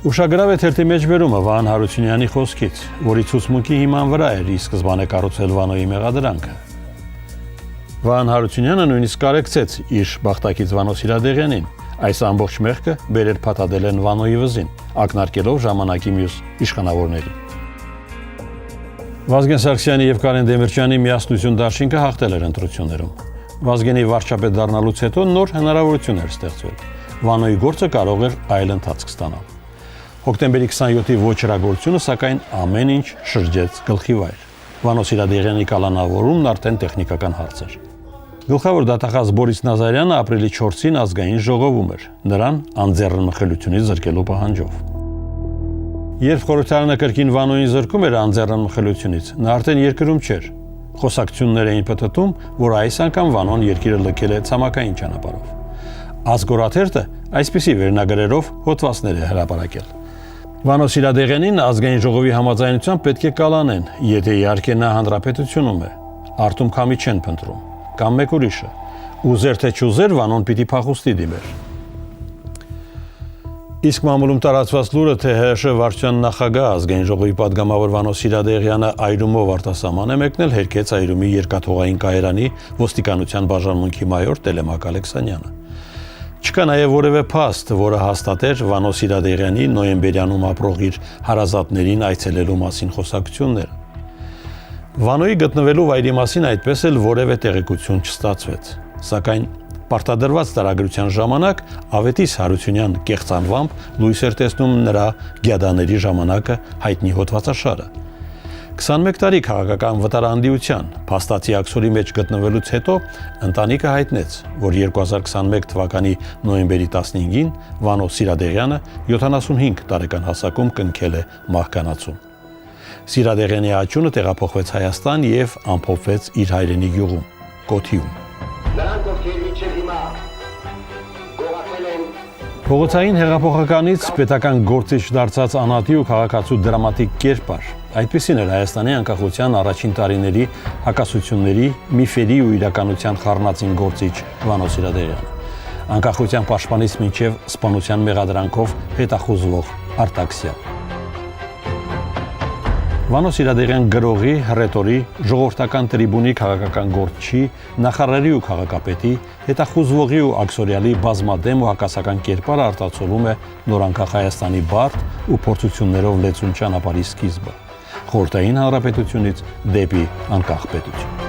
Ուշագրավ է թերթի մեջ վերումը Վահան Հարությունյանի խոսքից, որի ցուցմունքի հիման վրա էր ի սկզբանե կառուցել Վանոյի մեղադրանքը։ Վահան Հարությունյանը նույնիսկ կարեկցեց իր բախտակից Վանո Սիրադեղյանին։ Այս ամբողջ մեղքը բերեր փաթաթել են Վանոյի վզին, ակնարկելով ժամանակի մյուս իշխանավորներին։ Վազգեն Սարգսյանի եւ Կարեն Դեմիրճյանի միասնություն դաշինքը հաղթել էր ընտրություններում։ Վազգենի վարչապետ դառնալուց հետո նոր հնարավորություն էր ստեղծվել։ Վանոյի գործը կարող էր այլ ընթացք ստանալ։ Հոկտեմբերի 27-ի ոչրագործությունը, սակայն ամեն ինչ շրջեց գլխիվայր։ Վանո Սիրադեղյանի կալանավորումն արդեն տեխնիկական հարց էր։ Գլխավոր դատախազ Բորիս Նազարյանը ապրիլի 4-ին ազգային ժողովում էր, նրան անձեռնմխելությունից զրկելու պահանջով։ Երբ խորհրդարանը կրկին Վանոյին զրկում էր անձեռնմխելությունից, նա արդեն երկրում չէր։ Խոսակցություններ էին պտտում, որ այս անգամ Վանոն երկիրը լքել է ցամաքային ճանապարհով։ Ազգորաթերթը այսպիսի վերնագրերով հոդվածներ է հրապարակել։ Վանո Սիրադեղյանին ազգային ժողովի համաձայնությամբ պետք է կալանեն, եթե իհարկե նա հանրապետությունում է։ Արտում քամի չեն փնտրում, կամ մեկ ուրիշը։ Ուզեր թե չուզեր Վանոն պիտի փախուստի դիմեր։ Իսկ մամուլում տարածված լուրը, թե ՀՀՇ վարչության նախագահ ազգային ժողովի падգամավոր Վանո Սիրադեղյանը այրումով արտասահման է մեկնել, հերքեց այրումի երկաթողային կայարանի ոստիկանության բաժանմունքի մայոր Տելեմակ Ալեքսանյանը։ Չկա նաև որևէ փաստ, որը հաստատեր Վանո Սիրադեղյանի նոյեմբերյանում ապրող իր հարազատներին այցելելու մասին խոսակցությունները։ Վանոյի գտնվելու վայրի մասին այդպես էլ որևէ տեղեկություն չստացվեց, սակայն պարտադրված տարագրության ժամանակ Ավետիս Հարությունյան կեղծանվամբ լույս էր տեսնում նրա գյադաների ժամանակը հայտնի հոդվածաշարը։ 21 տարի քաղաքական վտարանդիության փաստացի աքսորի մեջ գտնվելուց հետո ընտանիքը հայտնեց, որ 2021 թվականի նոյեմբերի 15-ին Վանո Սիրադեղյանը 75 տարեկան հասակում կնքել է մահկանացուն։ Սիրադեղյանի աճյունը տեղափոխվեց Հայաստան եւ ամփոփվեց իր հայրենի գյուղում, Կոթիում։ Նրանք ովքեր մինչև հիմա գողացել են Փողոցային հեղափոխականից պետական գործիչ դարձած անհատի ու քաղաքացու դրամատիկ կերպար։ Այդպիսին էր Հայաստանի անկախության առաջին տարիների հակասությունների, միֆերի ու իրականության խառնածին գործիչ Վանո Սիրադեղյանը։ Անկախության պաշտպանից մինչև սպանության մեղադրանքով հետախուզվող արտաքսյալ։ Վանո Սիրադեղյան գրողի, հռետորի, ժողովրդական տրիբունի քաղաքական գործչի, նախարարի ու քաղաքապետի, հետախուզվողի ու աքսորիալի բազմադեմ ու հակասական կերպարը արտացոլում է նորանկախ Հայաստանի բարդ ու փորձություններով լեցուն ճանապարհի սկիզբը, խորհրդային հանրապետությունից դեպի անկախ պետություն։